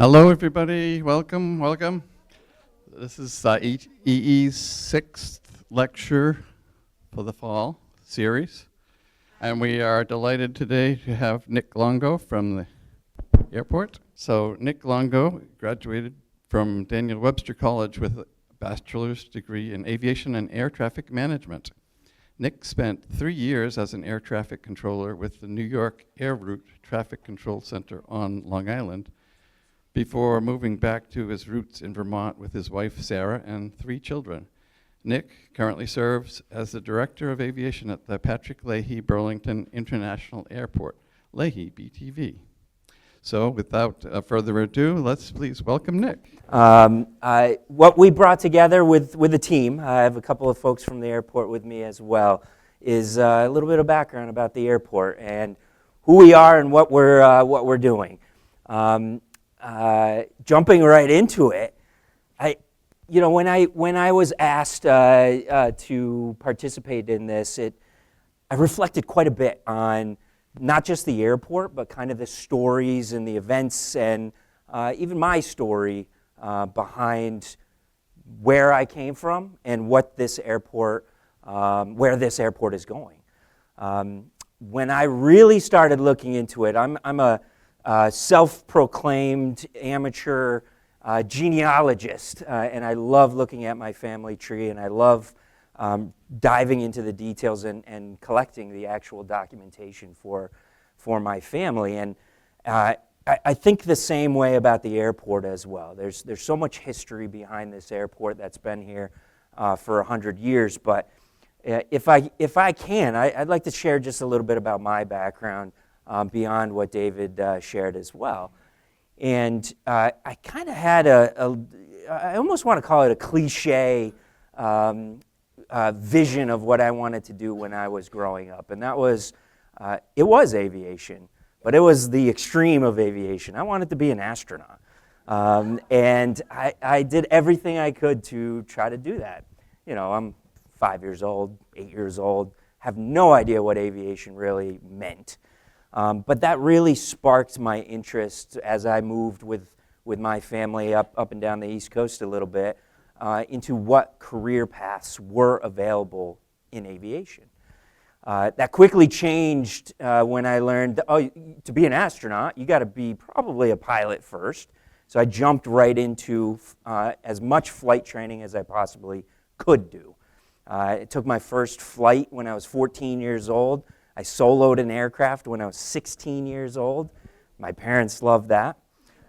Hello, everybody. Welcome, welcome. This is EE's sixth lecture for the fall series. And we are delighted today to have Nick Longo from the airport. So Nick Longo graduated from Daniel Webster College with a bachelor's degree in aviation and air traffic management. Nick spent 3 years as an air traffic controller with the New York Air Route Traffic Control Center on Long Island before moving back to his roots in Vermont with his wife Sarah and 3 children. Nick currently serves as the Director of Aviation at the Patrick Leahy Burlington International Airport, Leahy BTV. So without further ado, let's please welcome Nick. What we brought together with the team, I have a couple of folks from the airport with me as well, is a little bit of background about the airport and who we are and what we're doing. Jumping right into it, when I was asked to participate in this, I reflected quite a bit on not just the airport, but kind of the stories and the events and even my story behind where I came from and what this airport, where this airport is going. When I really started looking into it, I'm a self-proclaimed amateur genealogist, and I love looking at my family tree, and I love diving into the details and collecting the actual documentation for my family. And I think the same way about the airport as well. There's so much history behind this airport that's been here for 100 years, but if I can, I'd like to share just a little bit about my background beyond what David shared as well. And I kind of had I almost want to call it a cliche vision of what I wanted to do when I was growing up. And that was, it was aviation, but it was the extreme of aviation. I wanted to be an astronaut. And I did everything I could to try to do that. You know, I'm 5 years old, 8 years old, have no idea what aviation really meant. But that really sparked my interest as I moved with my family up and down the East Coast a little bit into what career paths were available in aviation. That quickly changed when I learned, to be an astronaut, you got to be probably a pilot first. So I jumped right into as much flight training as I possibly could do. I took my first flight when I was 14 years old. I soloed an aircraft when I was 16 years old. My parents loved that.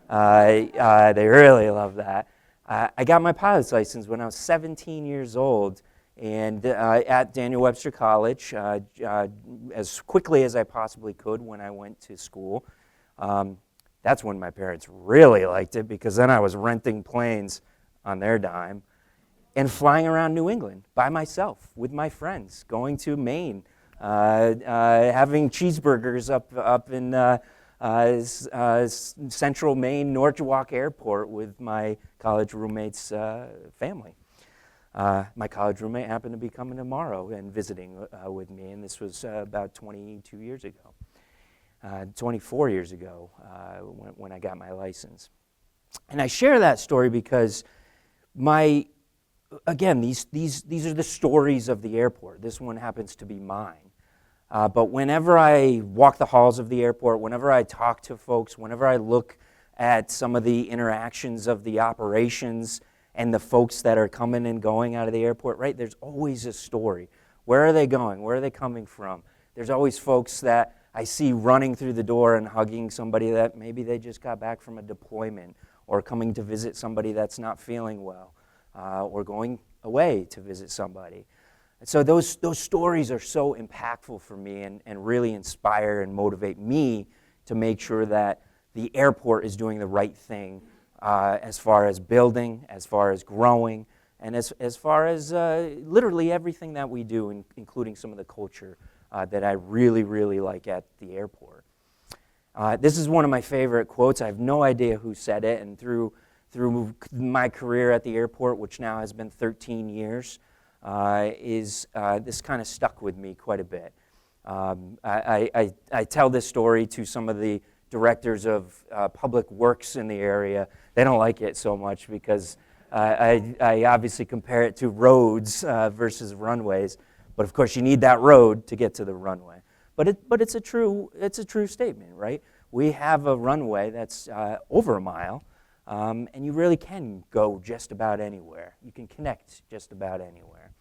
They really loved that. I got my pilot's license when I was 17 years old, and at Daniel Webster College, as quickly as I possibly could when I went to school. That's when my parents really liked it, because then I was renting planes on their dime and flying around New England by myself with my friends, going to Maine, having cheeseburgers up in central Maine, Norwalk Airport with my college roommate's family. My college roommate happened to be coming tomorrow and visiting with me, and this was about 22 years ago, 24 years ago when I got my license. And I share that story because again, these are the stories of the airport. This one happens to be mine. But whenever I walk the halls of the airport, whenever I talk to folks, whenever I look at some of the interactions of the operations and the folks that are coming and going out of the airport, right, there's always a story. Where are they going? Where are they coming from? There's always folks that I see running through the door and hugging somebody that maybe they just got back from a deployment, or coming to visit somebody that's not feeling well, or going away to visit somebody. And so those stories are so impactful for me and really inspire and motivate me to make sure that the airport is doing the right thing as far as building, as far as growing, and as far as literally everything that we do, including some of the culture that I really, really like at the airport. This is one of my favorite quotes. I have no idea who said it, and through my career at the airport, which now has been 13 years, this kind of stuck with me quite a bit. I tell this story to some of the directors of public works in the area, they don't like it so much because I obviously compare it to roads versus runways. But of course, you need that road to get to the runway. But it's a true statement, right? We have a runway that's over a mile, and you really can go just about anywhere. You can connect just about anywhere.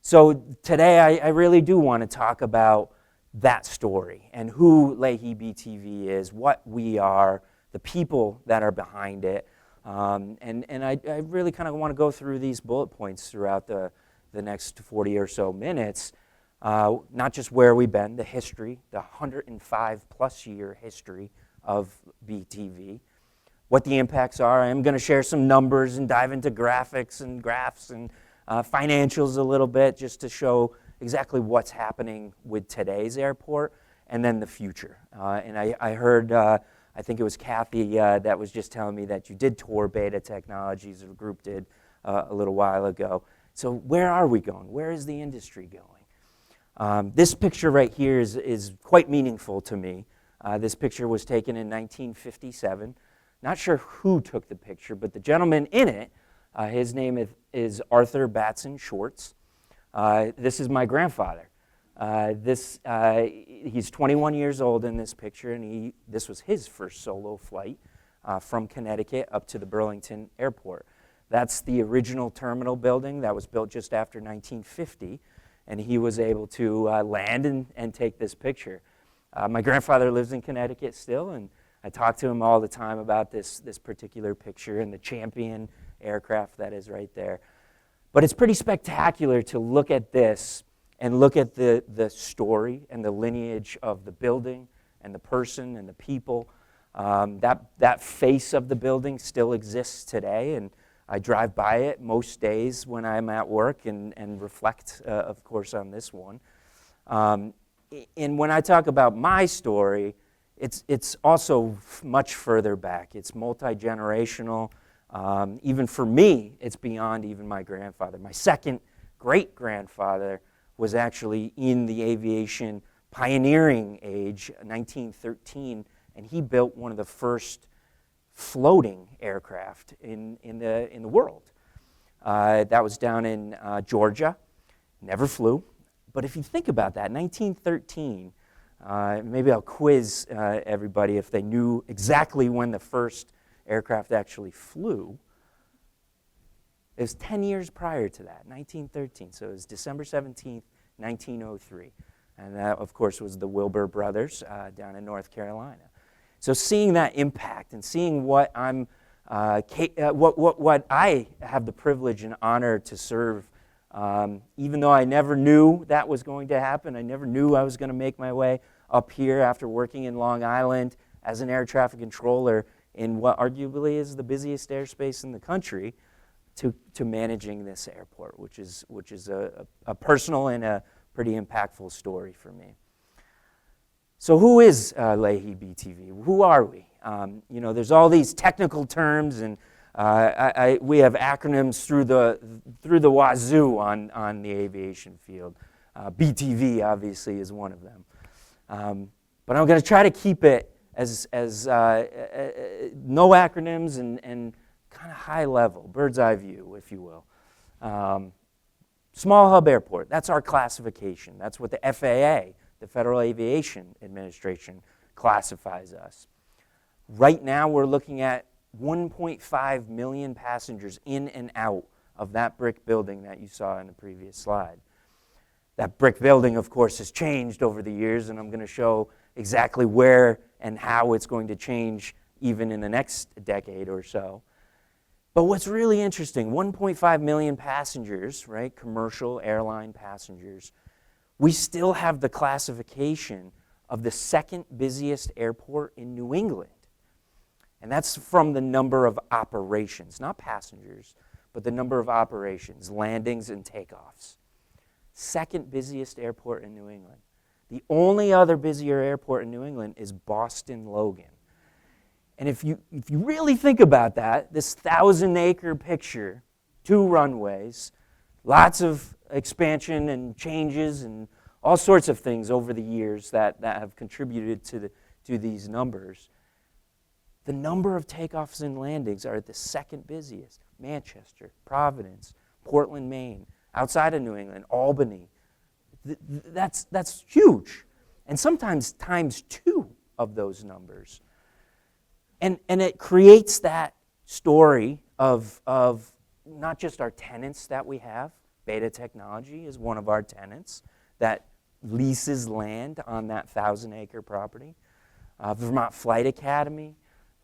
So today, I really do want to talk about that story and who Leahy BTV is, what we are, the people that are behind it. And I really kind of want to go through these bullet points throughout the next 40 or so minutes, not just where we've been, the history, the 105-plus year history of BTV, what the impacts are. I'm going to share some numbers and dive into graphics and graphs and financials a little bit just to show exactly what's happening with today's airport and then the future. And I heard, I think it was Kathy that was just telling me that you did tour Beta Technologies, or the group did a little while ago. So where are we going? Where is the industry going? This picture right here is quite meaningful to me. This picture was taken in 1957. Not sure who took the picture, but the gentleman in it, his name is Arthur Batson Shorts. This is my grandfather. He's 21 years old in this picture, and this was his first solo flight from Connecticut up to the Burlington Airport. That's the original terminal building that was built just after 1950, and he was able to land and take this picture. My grandfather lives in Connecticut still, and I talk to him all the time about this particular picture and the Champion aircraft that is right there. But it's pretty spectacular to look at this and look at the story and the lineage of the building and the person and the people. That face of the building still exists today, and I drive by it most days when I'm at work and reflect, of course, on this one. And when I talk about my story, it's also much further back. It's multi-generational. Even for me, it's beyond even my grandfather. My second great-grandfather was actually in the aviation pioneering age, 1913, and he built one of the first floating aircraft in the world. That was down in Georgia. Never flew. But if you think about that, 1913, maybe I'll quiz everybody if they knew exactly when the first aircraft actually flew. It was 10 years prior to that, 1913. So it was December 17th, 1903. And that, of course, was the Wilbur brothers down in North Carolina. So seeing that impact and seeing what I'm, what I have the privilege and honor to serve, even though I never knew that was going to happen, I never knew I was going to make my way up here after working in Long Island as an air traffic controller in what arguably is the busiest airspace in the country, to managing this airport, which is a personal and a pretty impactful story for me. So who is Leahy BTV? Who are we? There's all these technical terms, and we have acronyms through the wazoo on the aviation field. BTV obviously is one of them, but I'm going to try to keep it as no acronyms and kind of high level, bird's eye view, if you will. Small hub airport, that's our classification. That's what the FAA, the Federal Aviation Administration, classifies us. Right now we're looking at 1.5 million passengers in and out of that brick building that you saw in the previous slide. That brick building, of course, has changed over the years, and I'm going to show exactly where and how it's going to change even in the next decade or so. But what's really interesting, 1.5 million passengers, right, commercial airline passengers, we still have the classification of the second busiest airport in New England. And that's from the number of operations, not passengers, but the number of operations, landings and takeoffs. Second busiest airport in New England. The only other busier airport in New England is Boston Logan. And if you really think about that, this 1,000-acre picture, 2 runways, lots of expansion and changes and all sorts of things over the years that have contributed to these numbers, the number of takeoffs and landings are the second busiest. Manchester, Providence, Portland, Maine, outside of New England, Albany. That's huge. And sometimes times 2 of those numbers. And it creates that story of not just our tenants that we have. Beta Technology is one of our tenants that leases land on that 1,000-acre property. Vermont Flight Academy,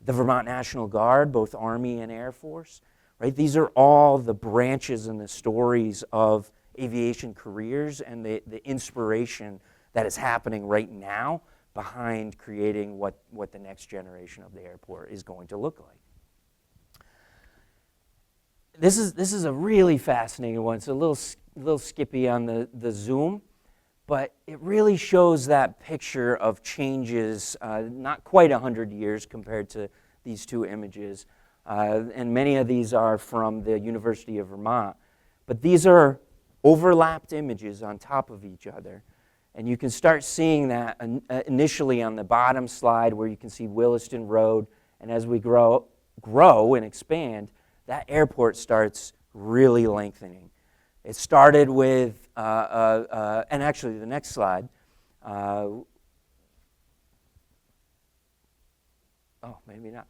the Vermont National Guard, both Army and Air Force, right? These are all the branches and the stories of aviation careers and the inspiration that is happening right now behind creating what the next generation of the airport is going to look like. This is a really fascinating one. It's a little skippy on the zoom, but it really shows that picture of changes, not quite 100 years compared to these 2 images. And many of these are from the University of Vermont. But these are overlapped images on top of each other. And you can start seeing that initially on the bottom slide where you can see Williston Road. And as we grow and expand, that airport starts really lengthening. It started with, and actually the next slide, maybe not.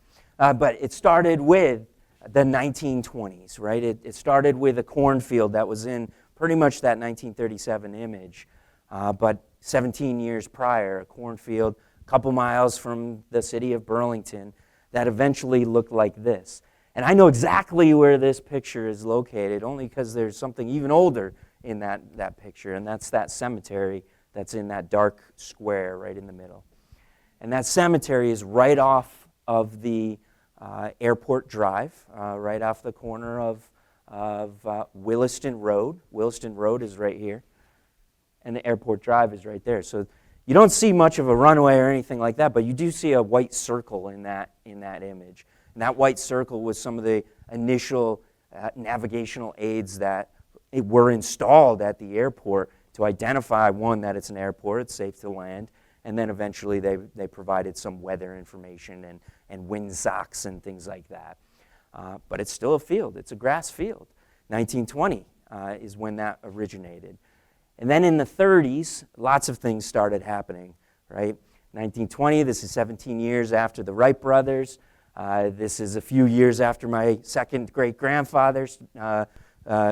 But it started with the 1920s, right? It started with a cornfield that was in pretty much that 1937 image. But 17 years prior, a cornfield a couple miles from the city of Burlington that eventually looked like this. And I know exactly where this picture is located only because there's something even older in that picture, and that's that cemetery that's in that dark square right in the middle. And that cemetery is right off of the Airport Drive, right off the corner of Williston Road. Williston Road is right here, and the Airport Drive is right there. So you don't see much of a runway or anything like that, but you do see a white circle in that image. And that white circle was some of the initial navigational aids that were installed at the airport to identify, one, that it's an airport, it's safe to land, and then eventually they provided some weather information and wind socks and things like that. But it's still a field. It's a grass field. 1920 is when that originated. And then in the 30s, lots of things started happening, right? 1920, this is 17 years after the Wright brothers. This is a few years after my second great-grandfather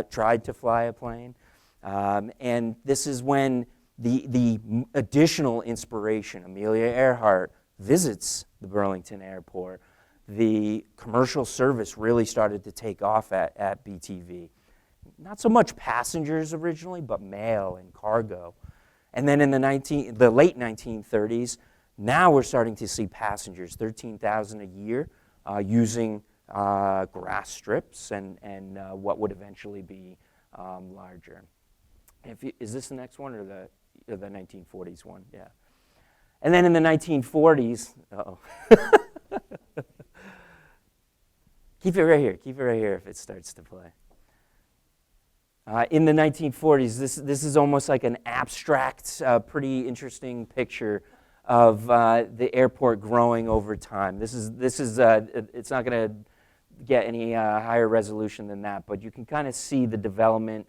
tried to fly a plane. And this is when the additional inspiration, Amelia Earhart visits the Burlington Airport. The commercial service really started to take off at BTV. Not so much passengers originally, but mail and cargo. And then in the late 1930s, now we're starting to see passengers, 13,000 a year, using grass strips and what would eventually be larger. Is this the next one or the 1940s one? Yeah. And then in the 1940s, keep it right here if it starts to play. In the 1940s, this is almost like an abstract, pretty interesting picture of the airport growing over time. This is it's not going to get any higher resolution than that, but you can kind of see the development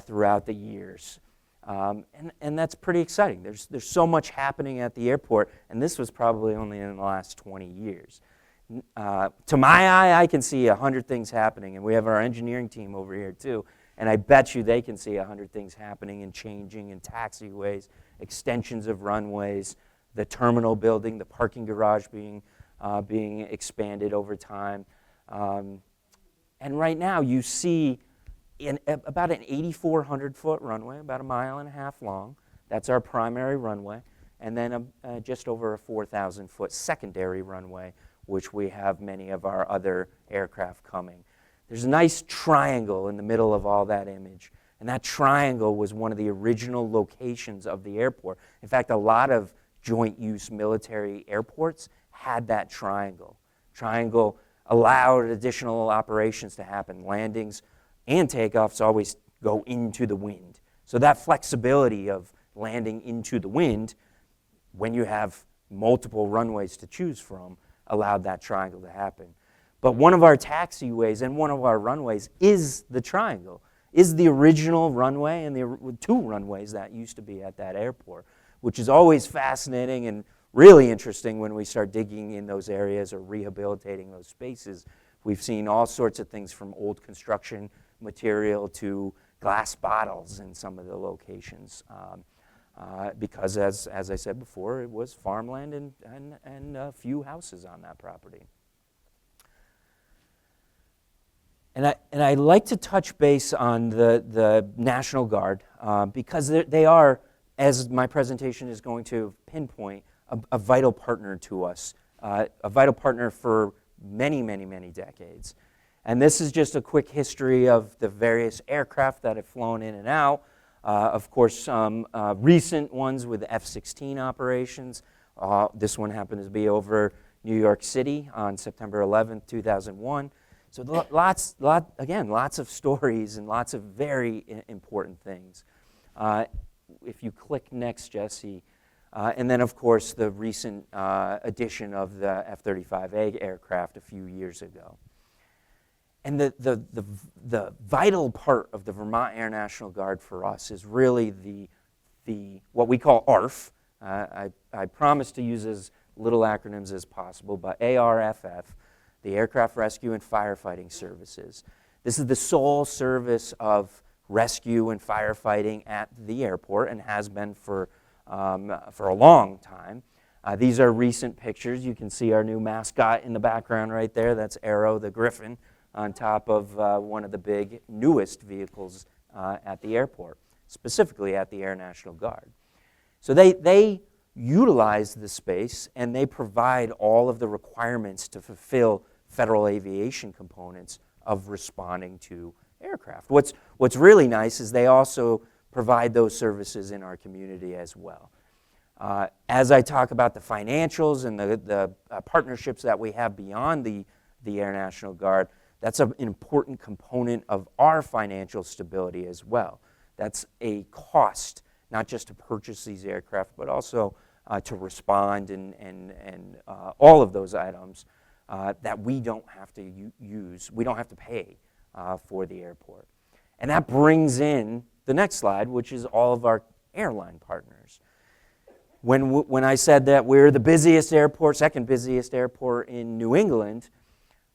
throughout the years. And that's pretty exciting. There's so much happening at the airport, and this was probably only in the last 20 years. To my eye, I can see 100 things happening, and we have our engineering team over here too, and I bet you they can see 100 things happening and changing in taxiways, extensions of runways, the terminal building, the parking garage being expanded over time. And right now you see about an 8,400-foot runway, about 1.5 miles long. That's our primary runway. And then just over a 4,000-foot secondary runway, which we have many of our other aircraft coming. There's a nice triangle in the middle of all that image. And that triangle was one of the original locations of the airport. In fact, a lot of joint-use military airports had that triangle. Triangle allowed additional operations to happen. Landings and takeoffs always go into the wind. So that flexibility of landing into the wind, when you have multiple runways to choose from allowed that triangle to happen. But one of our taxiways and one of our runways is the triangle, is the original runway and the two runways that used to be at that airport, which is always fascinating and really interesting when we start digging in those areas or rehabilitating those spaces. We've seen all sorts of things from old construction material to glass bottles in some of the locations. Because as I said before, it was farmland and a few houses on that property. And I like to touch base on the National Guard because they are, as my presentation is going to pinpoint, a vital partner to us, a vital partner for many, many, many decades. And this is just a quick history of the various aircraft that have flown in and out. Of course, some recent ones with F-16 operations. This one happened to be over New York City on September 11th, 2001. So lots of stories and lots of very important things. If you click next, Jesse, and then of course the recent addition of the F-35A aircraft a few years ago. And the vital part of the Vermont Air National Guard for us is really the what we call ARF. I promise to use as little acronyms as possible, but ARFF, the Aircraft Rescue and Firefighting Services. This is the sole service of rescue and firefighting at the airport and has been for a long time. These are recent pictures. You can see our new mascot in the background right there. That's Arrow the Griffin on top of one of the big, newest vehicles at the airport, specifically at the Air National Guard. So they utilize the space and they provide all of the requirements to fulfill federal aviation components of responding to aircraft. What's really nice is they also provide those services in our community as well. As I talk about the financials and the partnerships that we have beyond the Air National Guard, that's an important component of our financial stability as well. That's a cost, not just to purchase these aircraft, but also to respond and all of those items that we don't have to use, we don't have to pay for the airport. And that brings in the next slide, which is all of our airline partners. When I said that we're the busiest airport, second busiest airport in New England,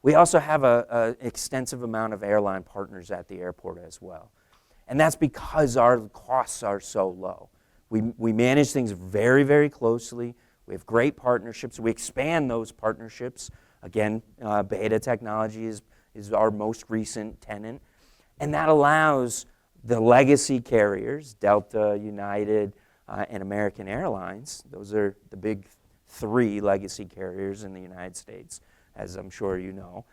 we also have an extensive amount of airline partners at the airport as well. And that's because our costs are so low. We manage things very, very closely. We have great partnerships. We expand those partnerships. Again, Beta Technology is our most recent tenant. And that allows the legacy carriers, Delta, United, and American Airlines, those are the big three legacy carriers in the United States, as I'm sure you know,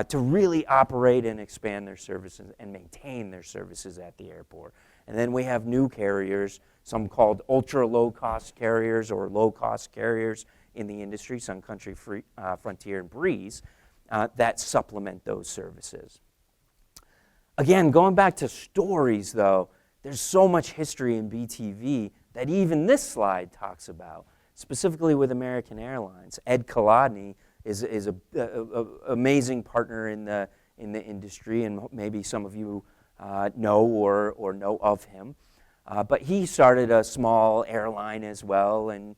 to really operate and expand their services and maintain their services at the airport. And then we have new carriers, some called ultra low-cost carriers or low-cost carriers in the industry, Sun Country, Frontier, and Breeze, that supplement those services. Again, going back to stories, though, there's so much history in BTV that even this slide talks about, specifically with American Airlines. Ed Kolodny is an amazing partner in the industry, and maybe some of you know or know of him. But he started a small airline as well in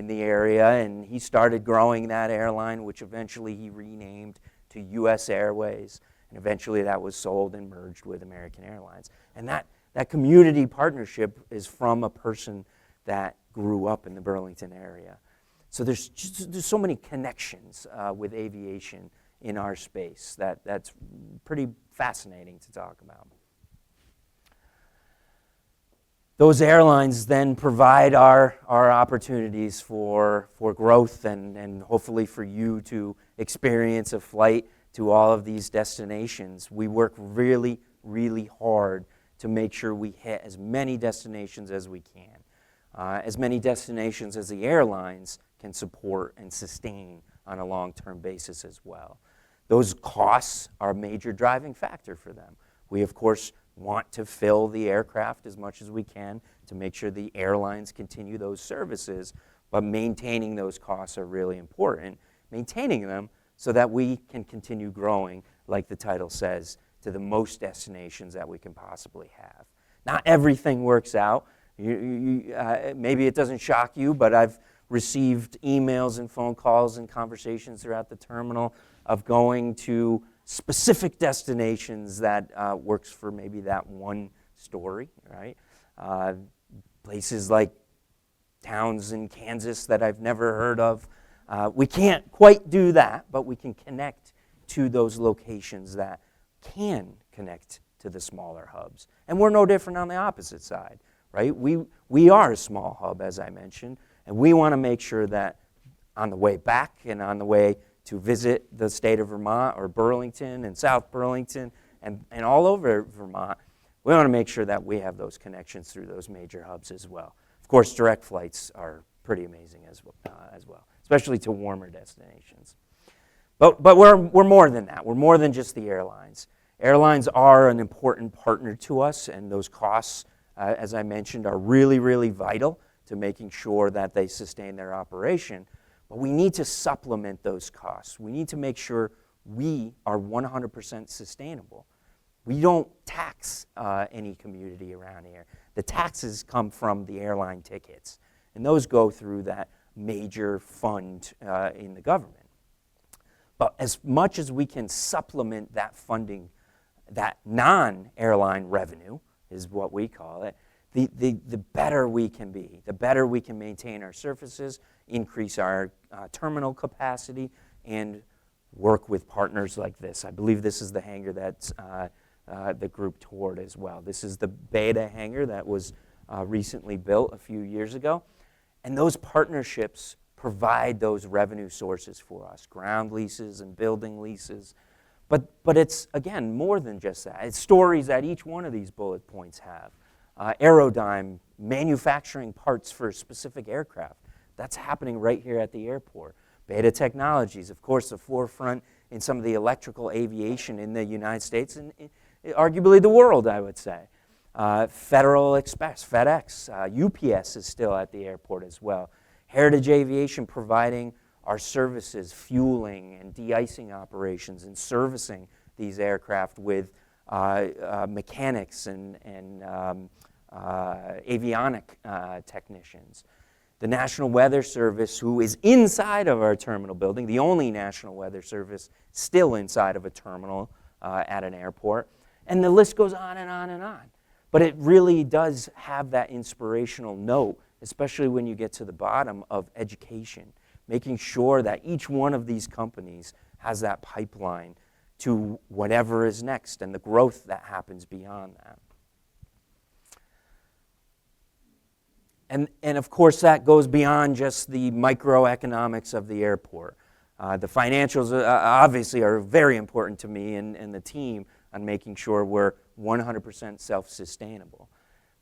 the area, and he started growing that airline, which eventually he renamed to U.S. Airways, and eventually that was sold and merged with American Airlines. And that community partnership is from a person that grew up in the Burlington area. So there's so many connections with aviation in our space that's pretty fascinating to talk about. Those airlines then provide our opportunities for growth and hopefully for you to experience a flight to all of these destinations. We work really, really hard to make sure we hit as many destinations as we can, as many destinations as the airlines can support and sustain on a long-term basis as well. Those costs are a major driving factor for them. We, of course, want to fill the aircraft as much as we can to make sure the airlines continue those services, but maintaining those costs are really important. Maintaining them so that we can continue growing, like the title says, to the most destinations that we can possibly have. Not everything works out. Maybe it doesn't shock you, but I've received emails and phone calls and conversations throughout the terminal of going to specific destinations that works for maybe that one story, right? Places like towns in Kansas that I've never heard of. We can't quite do that, but we can connect to those locations that can connect to the smaller hubs. And we're no different on the opposite side, right? We are a small hub, as I mentioned, and we want to make sure that on the way back and on the way to visit the state of Vermont or Burlington and South Burlington and all over Vermont, we want to make sure that we have those connections through those major hubs as well. Of course, direct flights are pretty amazing as well, especially to warmer destinations. But we're more than that. We're more than just the airlines. Airlines are an important partner to us, and those costs, as I mentioned, are really, really vital to making sure that they sustain their operation. But we need to supplement those costs. We need to make sure we are 100% sustainable. We don't tax any community around here. The taxes come from the airline tickets, and those go through that major fund in the government. But as much as we can supplement that funding, that non-airline revenue is what we call it, the better we can be, the better we can maintain our surfaces, increase our terminal capacity, and work with partners like this. I believe this is the hangar that the group toured as well. This is the Beta hangar that was recently built a few years ago. And those partnerships provide those revenue sources for us, ground leases and building leases. But it's, again, more than just that. It's stories that each one of these bullet points have. Aerodyne, manufacturing parts for specific aircraft. That's happening right here at the airport. Beta Technologies, of course, the forefront in some of the electrical aviation in the United States and arguably the world, I would say. Federal Express, FedEx, UPS is still at the airport as well. Heritage Aviation providing our services, fueling and de-icing operations and servicing these aircraft with mechanics and avionic technicians. The National Weather Service, who is inside of our terminal building, the only National Weather Service still inside of a terminal at an airport. And the list goes on and on and on. But it really does have that inspirational note, especially when you get to the bottom of education, making sure that each one of these companies has that pipeline to whatever is next and the growth that happens beyond that. And of course, that goes beyond just the microeconomics of the airport. The financials obviously are very important to me and the team on making sure we're 100% self-sustainable.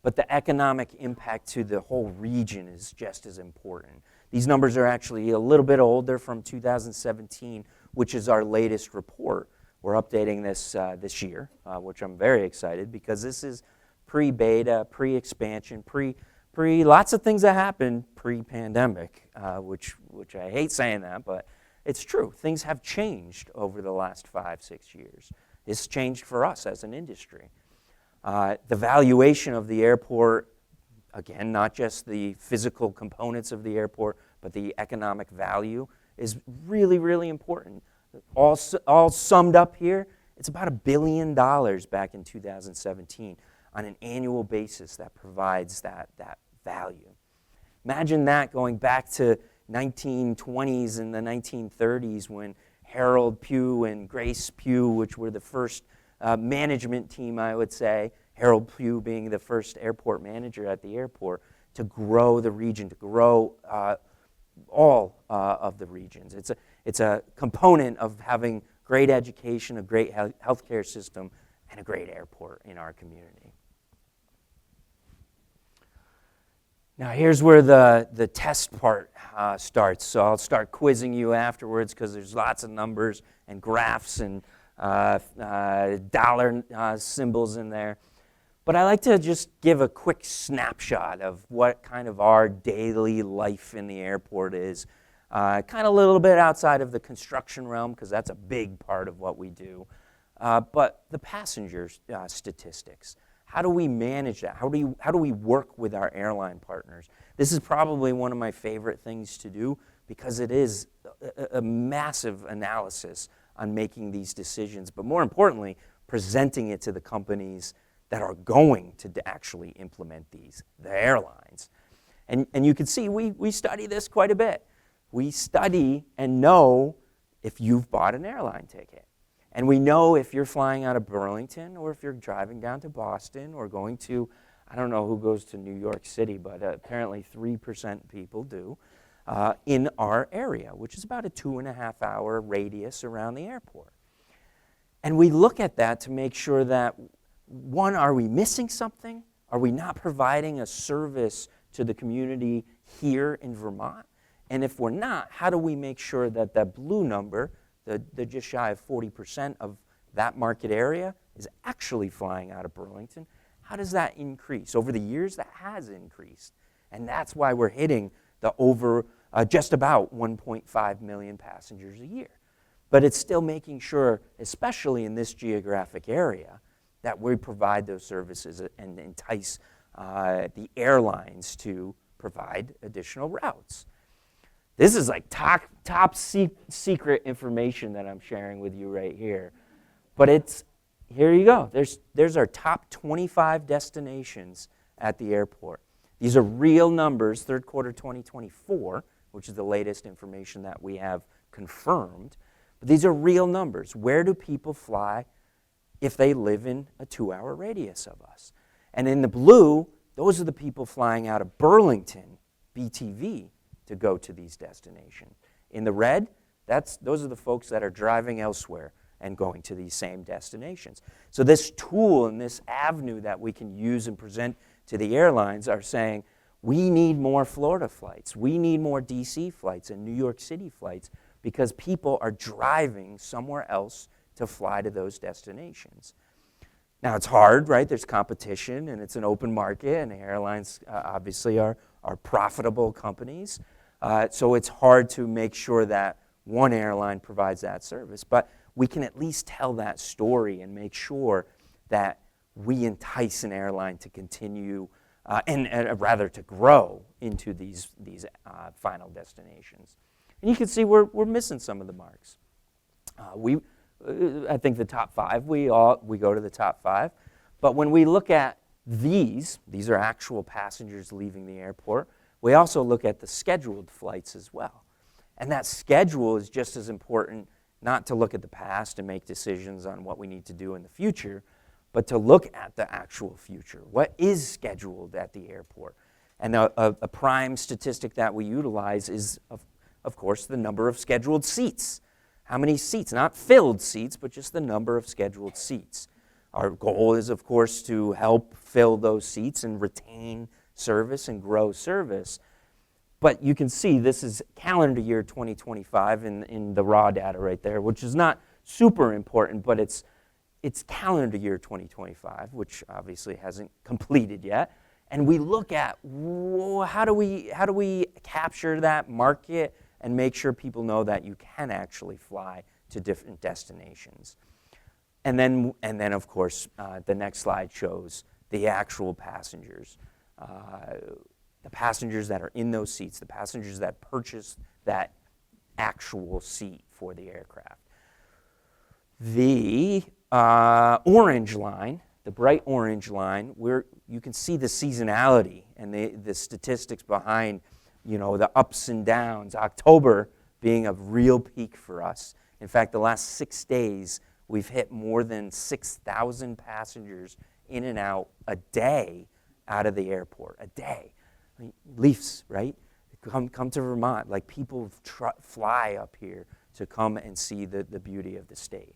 But the economic impact to the whole region is just as important. These numbers are actually a little bit older, from 2017, which is our latest report. We're updating this this year, which I'm very excited, because this is pre-beta, pre-expansion, lots of things that happened pre-pandemic, which I hate saying that, but it's true. Things have changed over the last 5-6 years. It's changed for us as an industry. The valuation of the airport, again, not just the physical components of the airport, but the economic value is really, really important. All summed up here, it's about $1 billion back in 2017 on an annual basis that provides that value. Imagine that going back to 1920s and the 1930s when Harold Pugh and Grace Pugh, which were the first management team, I would say, Harold Pugh being the first airport manager at the airport, to grow the region, to grow all of the regions. It's a component of having great education, a great healthcare system, and a great airport in our community. Now here's where the test part starts. So I'll start quizzing you afterwards, because there's lots of numbers and graphs and dollar symbols in there. But I like to just give a quick snapshot of what kind of our daily life in the airport is, kind of a little bit outside of the construction realm, because that's a big part of what we do. But the passenger statistics, how do we manage that? How do we work with our airline partners? This is probably one of my favorite things to do, because it is a massive analysis on making these decisions, but more importantly, presenting it to the companies that are going to actually implement these, the airlines. And you can see we study this quite a bit. We study and know if you've bought an airline ticket. And we know if you're flying out of Burlington, or if you're driving down to Boston, or going to, I don't know who goes to New York City, but apparently 3% people do, in our area, which is about a 2.5-hour radius around the airport. And we look at that to make sure that, one, are we missing something? Are we not providing a service to the community here in Vermont? And if we're not, how do we make sure that that blue number, the just shy of 40% of that market area, is actually flying out of Burlington? How does that increase? Over the years, that has increased. And that's why we're hitting the over just about 1.5 million passengers a year. But it's still making sure, especially in this geographic area, that we provide those services and entice the airlines to provide additional routes. This is like top secret information that I'm sharing with you right here. But here you go. There's our top 25 destinations at the airport. These are real numbers, third quarter 2024, which is the latest information that we have confirmed. But these are real numbers. Where do people fly if they live in a 2-hour radius of us? And in the blue, those are the people flying out of Burlington, BTV, to go to these destinations. In the red, those are the folks that are driving elsewhere and going to these same destinations. So this tool and this avenue that we can use and present to the airlines are saying, we need more Florida flights, we need more DC flights and New York City flights, because people are driving somewhere else to fly to those destinations. Now, it's hard, right? There's competition, and it's an open market, and the airlines obviously are profitable companies. So it's hard to make sure that one airline provides that service. But we can at least tell that story and make sure that we entice an airline to continue, and rather to grow into these final destinations. And you can see we're missing some of the marks. I think the top 5, we go to the top 5. But when we look at these are actual passengers leaving the airport. We also look at the scheduled flights as well. And that schedule is just as important, not to look at the past and make decisions on what we need to do in the future, but to look at the actual future. What is scheduled at the airport? And a prime statistic that we utilize is, of course, the number of scheduled seats. How many seats? Not filled seats, but just the number of scheduled seats. Our goal is, of course, to help fill those seats and retain service and grow service. But you can see this is calendar year 2025 in the raw data right there, which is not super important, but it's calendar year 2025, which obviously hasn't completed yet. And we look at how do we capture that market and make sure people know that you can actually fly to different destinations. And then of course, the next slide shows the actual passengers, the passengers that are in those seats, the passengers that purchase that actual seat for the aircraft. The orange line, the bright orange line, where you can see the seasonality and the statistics behind, the ups and downs. October being a real peak for us. In fact, the last 6 days, we've hit more than 6,000 passengers in and out a day out of the airport, a day. I mean, Leafs, right? Come to Vermont. Like, people fly up here to come and see the beauty of the state.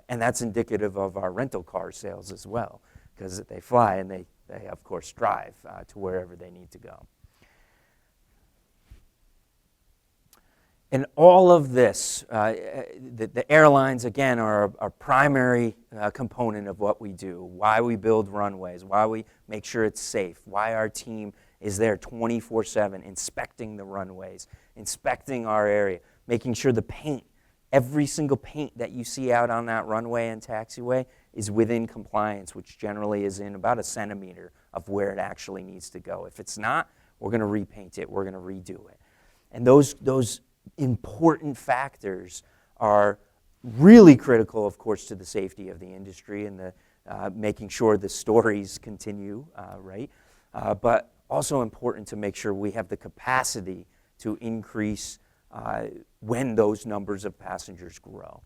And that's indicative of our rental car sales as well, because they fly and they of course, drive to wherever they need to go. And all of this, the airlines, again, are our primary component of what we do, why we build runways, why we make sure it's safe, why our team is there 24/7 inspecting the runways, inspecting our area, making sure the paint, every single paint that you see out on that runway and taxiway is within compliance, which generally is in about a centimeter of where it actually needs to go. If it's not, we're going to repaint it, we're going to redo it. And those important factors are really critical, of course, to the safety of the industry and the making sure the stories continue, right? But also important to make sure we have the capacity to increase when those numbers of passengers grow.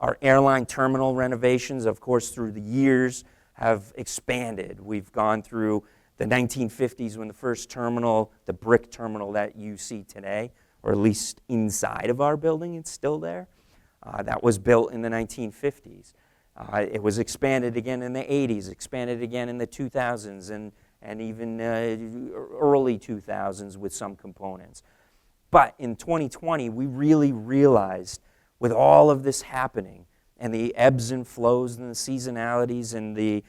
Our airline terminal renovations, of course, through the years have expanded. We've gone through the 1950s when the first terminal, the brick terminal that you see today, or at least inside of our building, it's still there. That was built in the 1950s. It was expanded again in the 80s, expanded again in the 2000s, and even early 2000s with some components. But in 2020, we really realized with all of this happening and the ebbs and flows and the seasonalities and the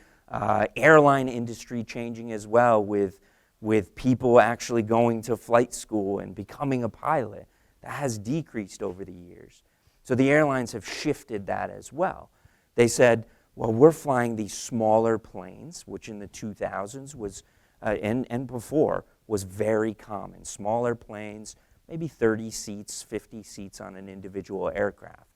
airline industry changing as well with people actually going to flight school and becoming a pilot, that has decreased over the years. So the airlines have shifted that as well. They said, well, we're flying these smaller planes, which in the 2000s was, and before, was very common. Smaller planes, maybe 30 seats, 50 seats on an individual aircraft.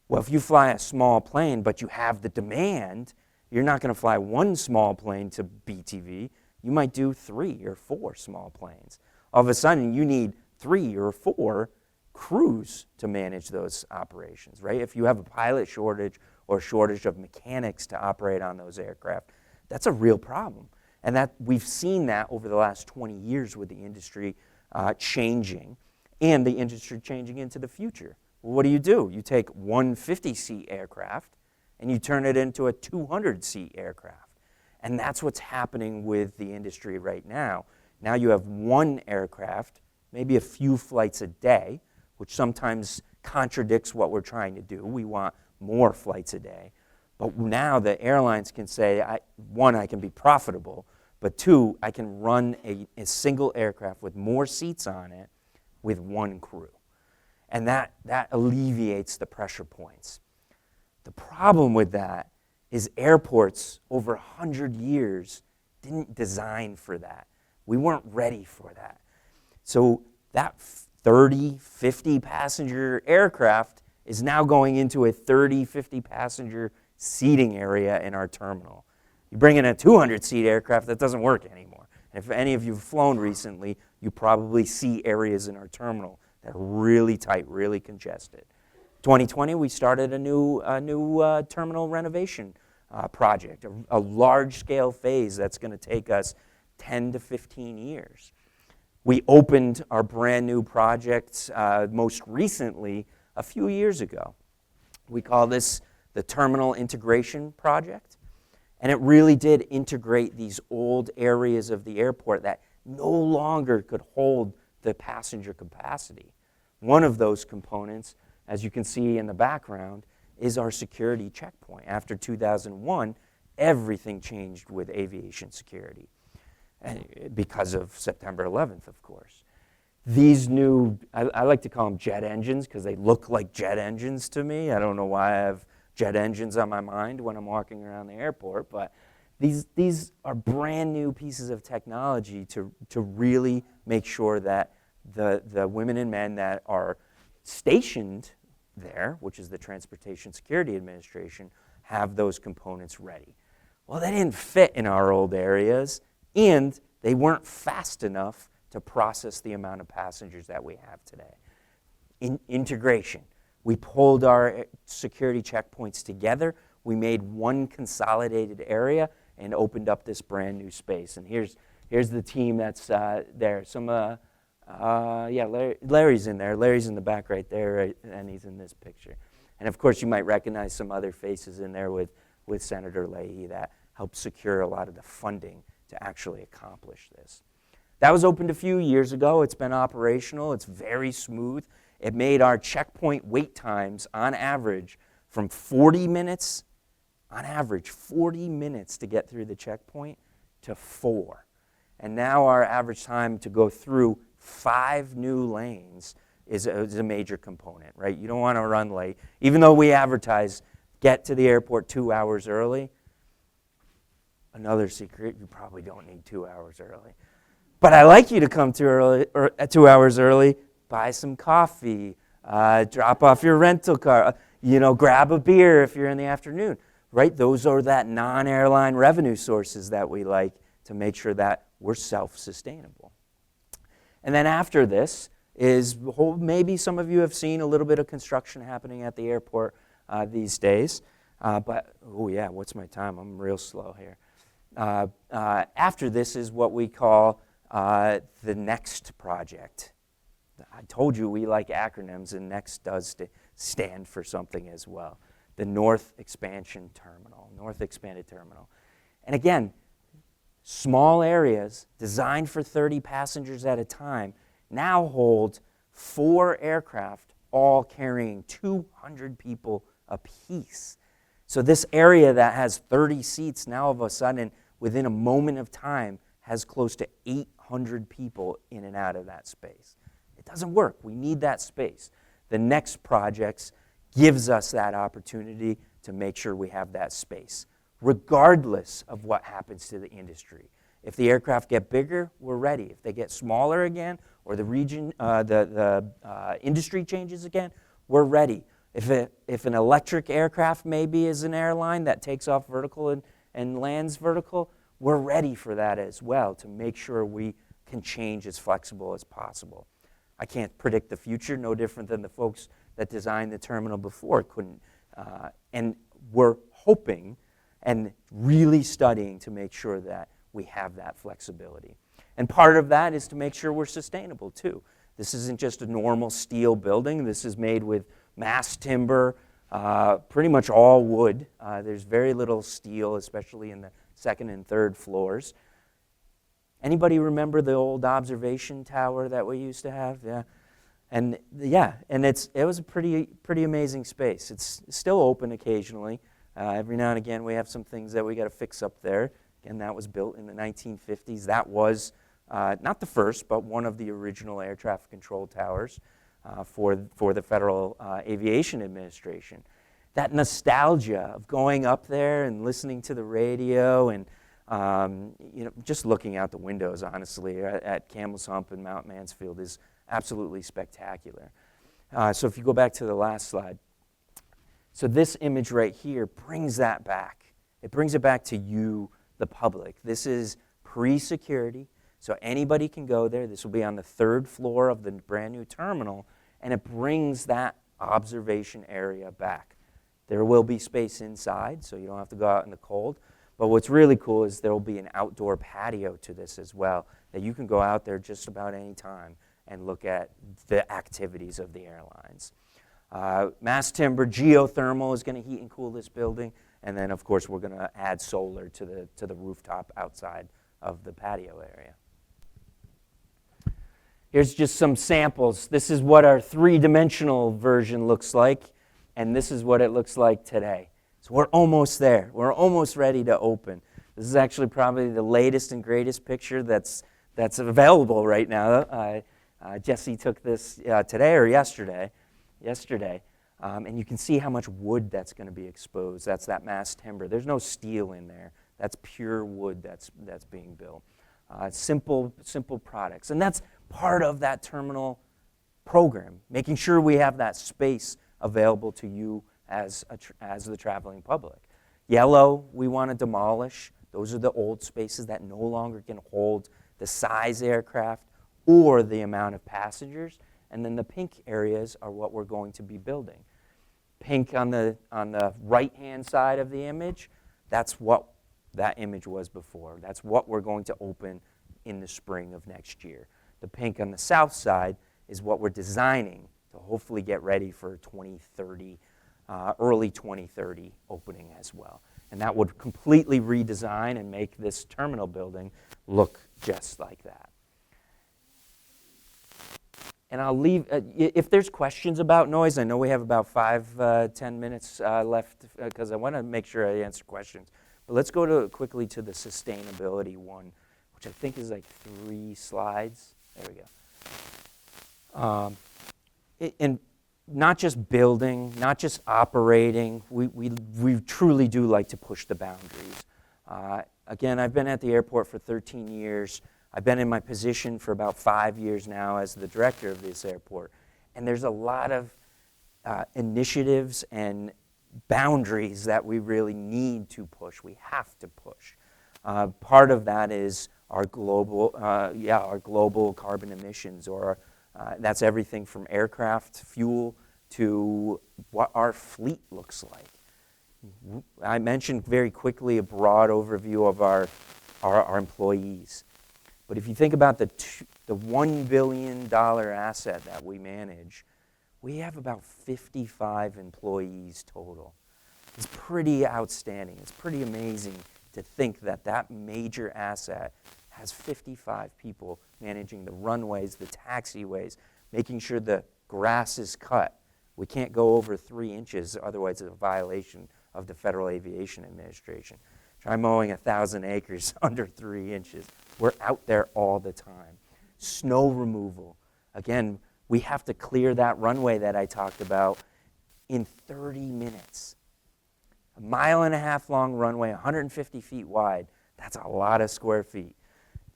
Well, if you fly a small plane, but you have the demand, you're not going to fly one small plane to BTV. You might do 3 or 4 small planes. All of a sudden, you need 3 or 4 crews to manage those operations, right? If you have a pilot shortage or shortage of mechanics to operate on those aircraft, that's a real problem. And that we've seen that over the last 20 years with the industry changing and the industry changing into the future. Well, what do? You take one 50-seat aircraft and you turn it into a 200-seat aircraft. And that's what's happening with the industry right now. Now you have one aircraft, maybe a few flights a day, which sometimes contradicts what we're trying to do. We want more flights a day. But now the airlines can say, one, I can be profitable, but 2, I can run a single aircraft with more seats on it with one crew. And that alleviates the pressure points. The problem with that is airports over 100 years didn't design for that. We weren't ready for that. So that 30, 50 passenger aircraft is now going into a 30, 50 passenger seating area in our terminal. You bring in a 200-seat aircraft, that doesn't work anymore. And if any of you have flown recently, you probably see areas in our terminal that are really tight, really congested. 2020, we started a new terminal renovation project, a large-scale phase that's going to take us 10 to 15 years. We opened our brand new project most recently a few years ago. We call this the Terminal Integration Project, and it really did integrate these old areas of the airport that no longer could hold the passenger capacity. One of those components, as you can see in the background, is our security checkpoint. After 2001, everything changed with aviation security, and because of September 11th, of course. These new, I like to call them jet engines because they look like jet engines to me. I don't know why I have jet engines on my mind when I'm walking around the airport, but these are brand new pieces of technology to really make sure that the women and men that are stationed there, which is the Transportation Security Administration, have those components ready. Well, they didn't fit in our old areas, and they weren't fast enough to process the amount of passengers that we have today. Integration. We pulled our security checkpoints together. We made one consolidated area and opened up this brand new space. And here's the team that's there. Larry's in there. Larry's in the back right there, and he's in this picture. And of course, you might recognize some other faces in there with Senator Leahy that helped secure a lot of the funding to actually accomplish this. That was opened a few years ago. It's been operational. It's very smooth. It made our checkpoint wait times on average from 40 minutes, on average 40 minutes to get through the checkpoint, to 4. And now our average time to go through 5 new lanes is a major component, right? You don't want to run late. Even though we advertise, get to the airport 2 hours early, another secret, you probably don't need 2 hours early. But I like you to come too early, or 2 hours early, buy some coffee, drop off your rental car, grab a beer if you're in the afternoon, right? Those are that non-airline revenue sources that we like to make sure that we're self-sustainable. And then after this is, maybe some of you have seen a little bit of construction happening at the airport these days. What's my time? I'm real slow here. After this is what we call the next project. I told you we like acronyms, and NEXT does stand for something as well. The North Expanded Terminal. And again, small areas designed for 30 passengers at a time now hold 4 aircraft, all carrying 200 people apiece. So this area that has 30 seats now all of a sudden, within a moment of time, has close to 800 people in and out of that space. It doesn't work. We need that space. The next projects gives us that opportunity to make sure we have that space, regardless of what happens to the industry. If the aircraft get bigger, we're ready. If they get smaller again, or the region, industry changes again, we're ready. If an electric aircraft maybe is an airline that takes off vertical and lands vertical, we're ready for that as well to make sure we can change as flexible as possible. I can't predict the future, no different than the folks that designed the terminal before couldn't. And we're hoping and really studying to make sure that we have that flexibility. And part of that is to make sure we're sustainable too. This isn't just a normal steel building. This is made with mass timber, pretty much all wood. There's very little steel, especially in the second and third floors. Anybody remember the old observation tower that we used to have? Yeah. And it was a pretty amazing space. It's still open occasionally. Every now and again we have some things that we got to fix up there. Again, that was built in the 1950s. That was not the first, but one of the original air traffic control towers for the Federal Aviation Administration. That nostalgia of going up there and listening to the radio and just looking out the windows, honestly, at Camel's Hump and Mount Mansfield is absolutely spectacular. So if you go back to the last slide. So this image right here brings that back. It brings it back to you, the public. This is pre-security, so anybody can go there. This will be on the 3rd floor of the brand new terminal, and it brings that observation area back. There will be space inside, so you don't have to go out in the cold. But what's really cool is there will be an outdoor patio to this as well, that you can go out there just about any time and look at the activities of the airlines. Mass timber, geothermal is going to heat and cool this building, and then of course we're going to add solar to the rooftop outside of the patio area. Here's just some samples. This is what our 3-dimensional version looks like, and this is what it looks like today. So we're almost there. We're almost ready to open. This is actually probably the latest and greatest picture that's available right now. Jesse took this today or yesterday, and you can see how much wood that's going to be exposed. That's that mass timber. There's no steel in there. That's pure wood that's being built. Simple products, and that's part of that terminal program, making sure we have that space available to you as the traveling public. Yellow, we want to demolish. Those are the old spaces that no longer can hold the size aircraft or the amount of passengers. And then the pink areas are what we're going to be building. Pink on the right-hand side of the image, that's what that image was before. That's what we're going to open in the spring of next year. The pink on the south side is what we're designing to hopefully get ready for 2030, early 2030 opening as well. And that would completely redesign and make this terminal building look just like that. And I'll leave, if there's questions about noise, I know we have about 10 minutes left because I want to make sure I answer questions. But let's go quickly to the sustainability one, which I think is like 3 slides. There we go. And not just building, not just operating, we truly do like to push the boundaries. Again, I've been at the airport for 13 years. I've been in my position for about 5 years now as the director of this airport. And there's a lot of initiatives and boundaries that we really need to push. We have to push. Part of that is our global carbon emissions, or that's everything from aircraft fuel to what our fleet looks like. I mentioned very quickly a broad overview of our employees. But if you think about the $1 billion asset that we manage, we have about 55 employees total. It's pretty outstanding. It's pretty amazing to think that that major asset has 55 people managing the runways, the taxiways, making sure the grass is cut. We can't go over 3 inches, otherwise it's a violation of the Federal Aviation Administration. Try mowing 1,000 acres under 3 inches. We're out there all the time. Snow removal. Again, we have to clear that runway that I talked about in 30 minutes. 1.5 miles long runway, 150 feet wide. That's a lot of square feet.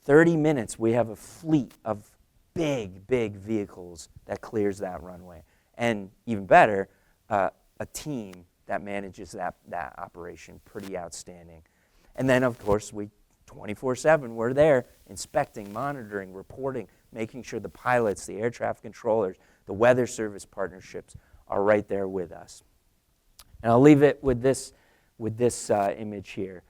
30 minutes, we have a fleet of big, big vehicles that clears that runway. And even better, a team that manages that operation. Pretty outstanding. And then, of course, 24/7, we're there inspecting, monitoring, reporting, making sure the pilots, the air traffic controllers, the weather service partnerships are right there with us. And I'll leave it with this image here.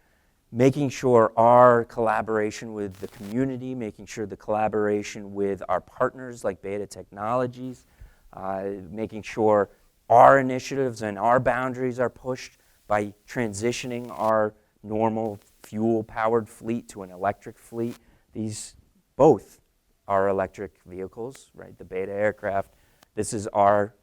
Making sure our collaboration with the community, making sure the collaboration with our partners like Beta Technologies, making sure our initiatives and our boundaries are pushed by transitioning our normal fuel-powered fleet to an electric fleet. These both are electric vehicles, right? The Beta aircraft. This is our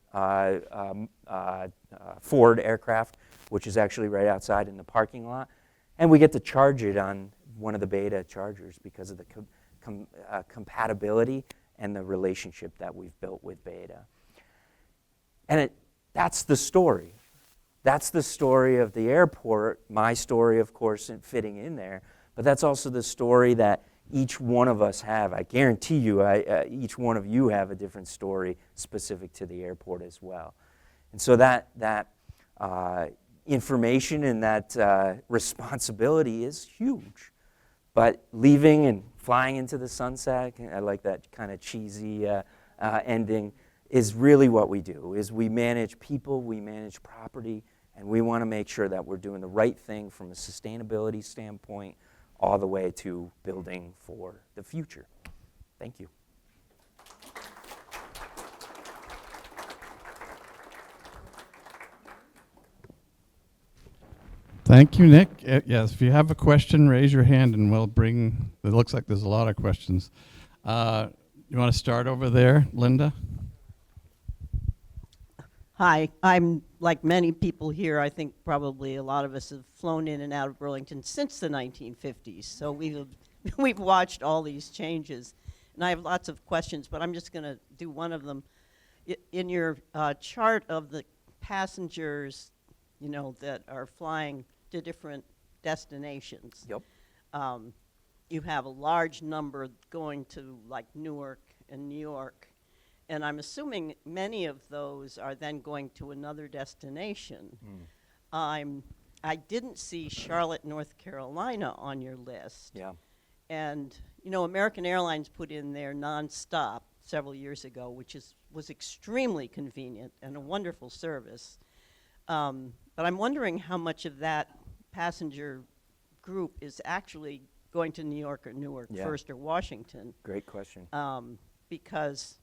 Ford aircraft, which is actually right outside in the parking lot. And we get to charge it on one of the Beta chargers because of the compatibility and the relationship that we've built with Beta. And that's the story. That's the story of the airport, my story, of course, fitting in there. But that's also the story that each one of us have. I guarantee you, each one of you have a different story specific to the airport as well. And so that information and that responsibility is huge. But leaving and flying into the sunset, I like that kind of cheesy ending, is really what we do, is we manage people, we manage property, and we want to make sure that we're doing the right thing from a sustainability standpoint all the way to building for the future. Thank you. Thank you, Nick. Yes, if you have a question, raise your hand and we'll bring, it looks like there's a lot of questions. You want to start over there, Linda? Hi, I'm like many people here. I think probably a lot of us have flown in and out of Burlington since the 1950s. So we've watched all these changes. And I have lots of questions, but I'm just going to do one of them. In your chart of the passengers, that are flying to different destinations. Yep. You have a large number going to like Newark and New York. And I'm assuming many of those are then going to another destination. I didn't see Charlotte, North Carolina on your list. Yeah. And, American Airlines put in their nonstop several years ago, which was extremely convenient and a wonderful service. But I'm wondering how much of that passenger group is actually going to New York or Newark first or Washington. Great question. Because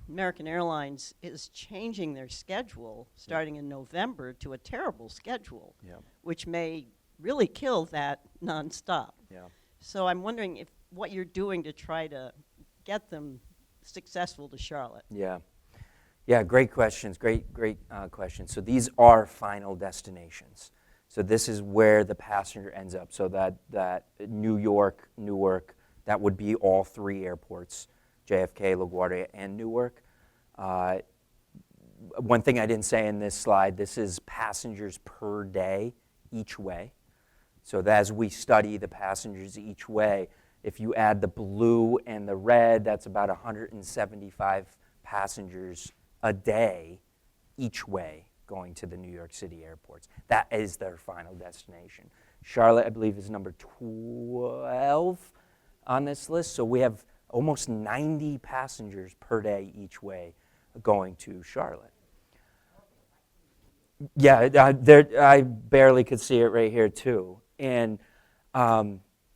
American Airlines is changing their schedule starting in November to a terrible schedule, which may really kill that nonstop. Yeah. So I'm wondering if what you're doing to try to get them successful to Charlotte? Yeah. Yeah, great questions. Great questions. So these are final destinations. So this is where the passenger ends up. So that New York, Newark, that would be all three airports, JFK, LaGuardia, and Newark. One thing I didn't say in this slide, this is passengers per day each way. So as we study the passengers each way, if you add the blue and the red, that's about 175 passengers a day each way going to the New York City airports. That is their final destination. Charlotte, I believe, is number 12 on this list. So we have almost 90 passengers per day each way going to Charlotte. Yeah, I barely could see it right here too. And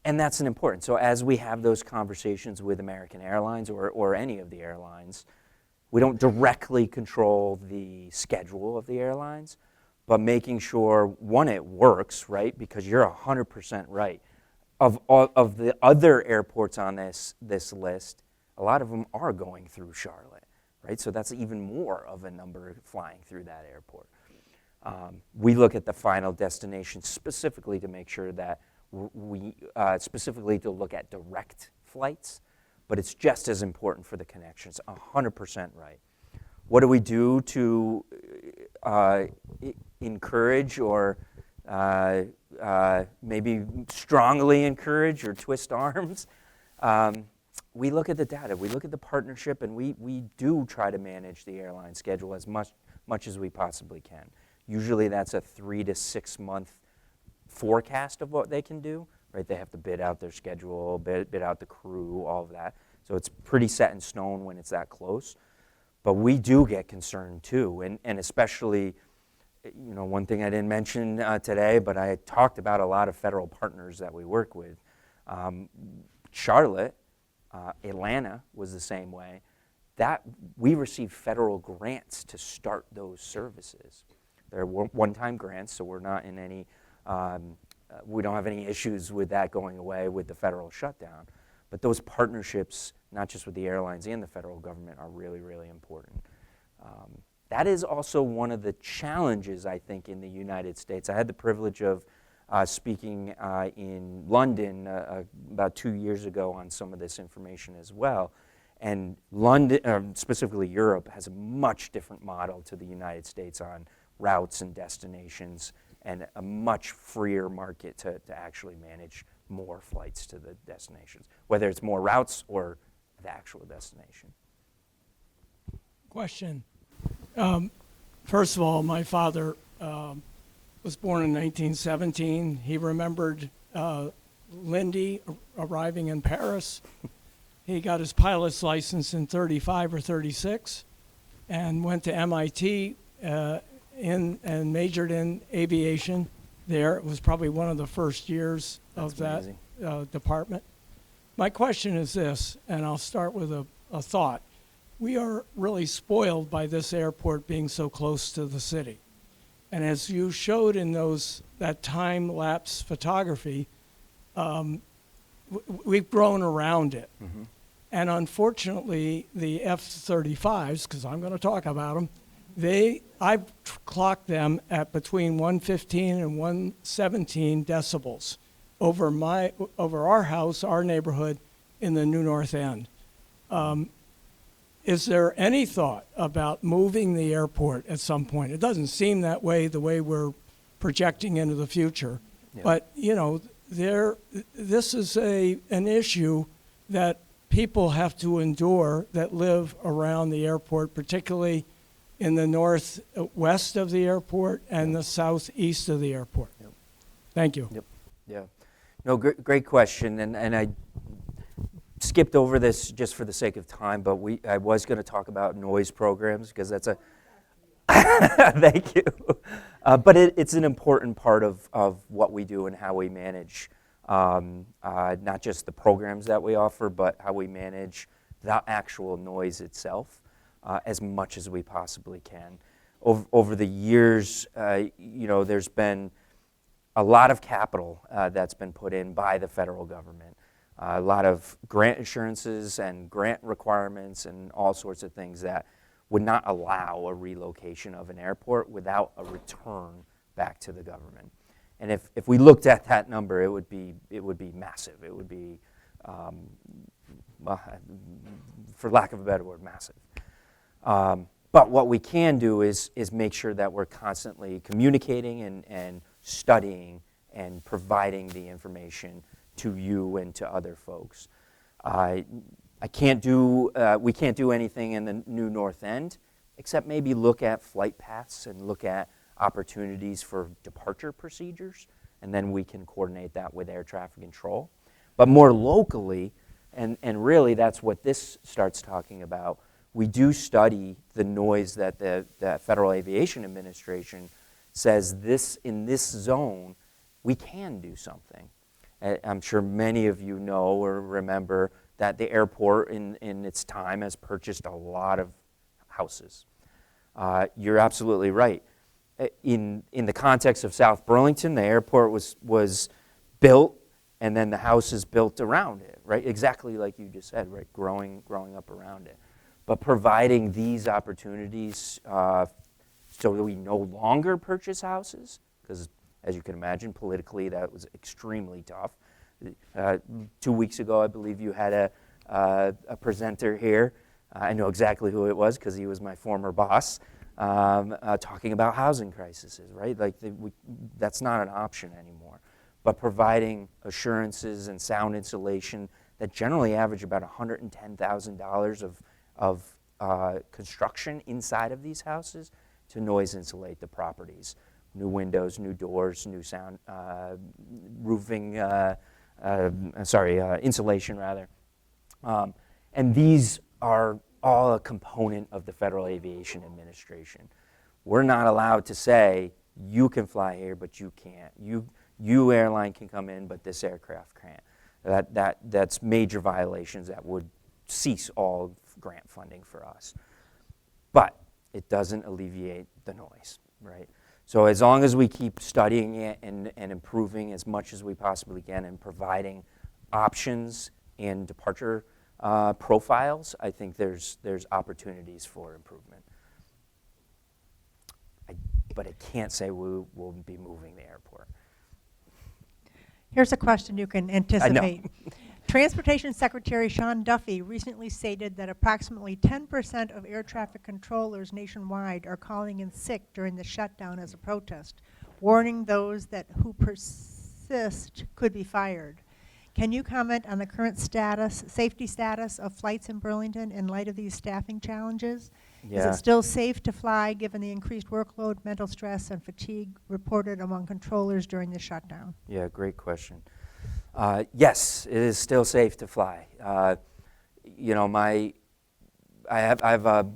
that's an important. So as we have those conversations with American Airlines or any of the airlines, we don't directly control the schedule of the airlines, but making sure, one, it works, right? Because you're 100% right. Of the other airports on this list, a lot of them are going through Charlotte, right? So that's even more of a number flying through that airport. We look at the final destination specifically to make sure that we specifically to look at direct flights, but it's just as important for the connections. 100% right. What do we do to encourage or maybe strongly encourage or twist arms? We look at the data. We look at the partnership, and we do try to manage the airline schedule as much as we possibly can. Usually that's a 3 to 6 month forecast of what they can do, right? They have to bid out their schedule, bid out the crew, all of that. So it's pretty set in stone when it's that close. But we do get concerned too, and especially, one thing I didn't mention today, but I talked about a lot of federal partners that we work with. Charlotte, Atlanta was the same way. That we receive federal grants to start those services. They're one-time grants, so we're not in any, we don't have any issues with that going away with the federal shutdown. But those partnerships, not just with the airlines and the federal government, are really, really important. That is also one of the challenges, I think, in the United States. I had the privilege of speaking in London about 2 years ago on some of this information as well. And London, specifically Europe, has a much different model to the United States on routes and destinations, and a much freer market to actually manage more flights to the destinations, whether it's more routes or the actual destination. Question. First of all, my father was born in 1917. He remembered Lindy arriving in Paris. He got his pilot's license in 35 or 36 and went to MIT and majored in aviation there. It was probably one of the first years of that department. My question is this, and I'll start with a thought. We are really spoiled by this airport being so close to the city. And as you showed in that time-lapse photography, we've grown around it. Mm-hmm. And unfortunately, the F-35s, because I'm going to talk about them, I've clocked them at between 115 and 117 decibels over our house, our neighborhood in the New North End. Is there any thought about moving the airport at some point? It doesn't seem that way, the way we're projecting into the future. Yeah. But, this is an issue that people have to endure that live around the airport, particularly in the northwest of the airport and the southeast of the airport. Yep. Thank you. Yep. Yeah. No, great question, and I skipped over this just for the sake of time, but I was going to talk about noise programs because that's a thank you. But it's an important part of what we do and how we manage not just the programs that we offer, but how we manage the actual noise itself as much as we possibly can. Over the years, there's been a lot of capital that's been put in by the federal government a lot of grant assurances and grant requirements and all sorts of things that would not allow a relocation of an airport without a return back to the government. And if we looked at that number, it would be massive. It would be, for lack of a better word, massive. But what we can do is make sure that we're constantly communicating and studying and providing the information to you and to other folks. we can't do anything in the new North End, except maybe look at flight paths and look at opportunities for departure procedures, and then we can coordinate that with air traffic control. But more locally, and really that's what this starts talking about, we do study the noise that the Federal Aviation Administration says in this zone, we can do something. I'm sure many of you know or remember that the airport in its time has purchased a lot of houses. You're absolutely right. In the context of South Burlington, the airport was built and then the houses built around it, right? Exactly like you just said, right? Growing up around it. But providing these opportunities so that we no longer purchase houses, because as you can imagine, politically that was extremely tough. 2 weeks ago, I believe you had a presenter here. I know exactly who it was because he was my former boss, talking about housing crises, right? Like that's not an option anymore. But providing assurances and sound insulation that generally average about $110,000 of construction inside of these houses to noise insulate the properties. New windows, new doors, new sound, roofing, insulation rather. And these are all a component of the Federal Aviation Administration. We're not allowed to say, you can fly here, but you can't. You airline can come in, but this aircraft can't. That's major violations that would cease all grant funding for us. But it doesn't alleviate the noise, right? So as long as we keep studying it and improving as much as we possibly can and providing options and departure profiles, I think there's opportunities for improvement. But I can't say we'll be moving the airport. Here's a question you can anticipate. I know. Transportation Secretary Sean Duffy recently stated that approximately 10% of air traffic controllers nationwide are calling in sick during the shutdown as a protest, warning those who persist could be fired. Can you comment on the current safety status of flights in Burlington in light of these staffing challenges? Yeah. Is it still safe to fly given the increased workload, mental stress, and fatigue reported among controllers during the shutdown? Yeah, great question. Yes, it is still safe to fly. I have a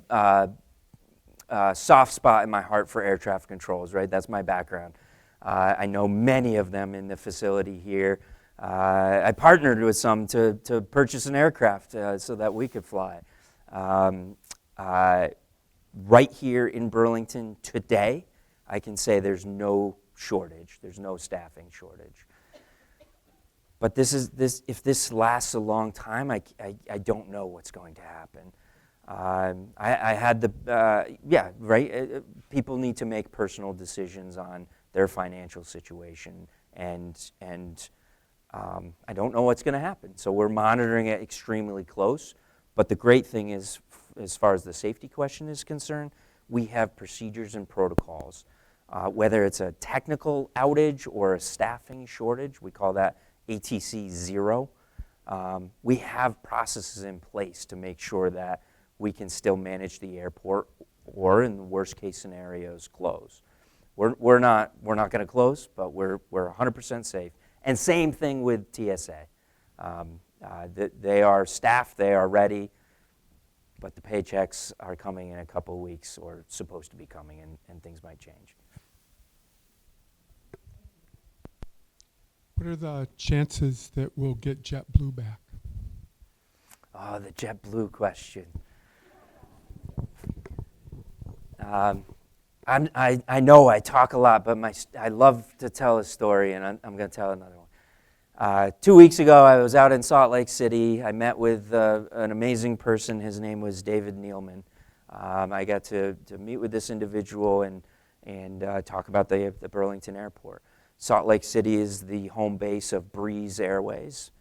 soft spot in my heart for air traffic controls, right? That's my background. I know many of them in the facility here. I partnered with some to purchase an aircraft so that we could fly. Right here in Burlington today, I can say there's no shortage. There's no staffing shortage. But if this lasts a long time, I don't know what's going to happen. I had people need to make personal decisions on their financial situation, and I don't know what's going to happen. So we're monitoring it extremely close. But the great thing is, as far as the safety question is concerned, we have procedures and protocols. Whether it's a technical outage or a staffing shortage, we call that ATC 0. We have processes in place to make sure that we can still manage the airport, or in the worst case scenarios, close. We're not going to close, but we're 100% safe. And same thing with TSA. They are staffed, they are ready, but the paychecks are coming in a couple of weeks, or supposed to be coming, and things might change. What are the chances that we'll get JetBlue back? Oh, the JetBlue question. I know I talk a lot, but I love to tell a story, and I'm going to tell another one. 2 weeks ago, I was out in Salt Lake City. I met with an amazing person. His name was David Nealman. I got to meet with this individual and talk about the Burlington Airport. Salt Lake City is the home base of Breeze Airways.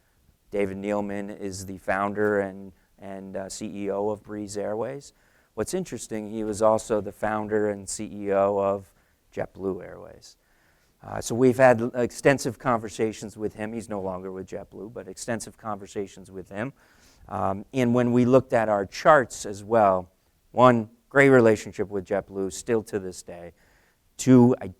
David Nealman is the founder and CEO of Breeze Airways. What's interesting, he was also the founder and CEO of JetBlue Airways. So we've had extensive conversations with him. He's no longer with JetBlue, but extensive conversations with him. And when we looked at our charts as well, one, great relationship with JetBlue still to this day. Two, I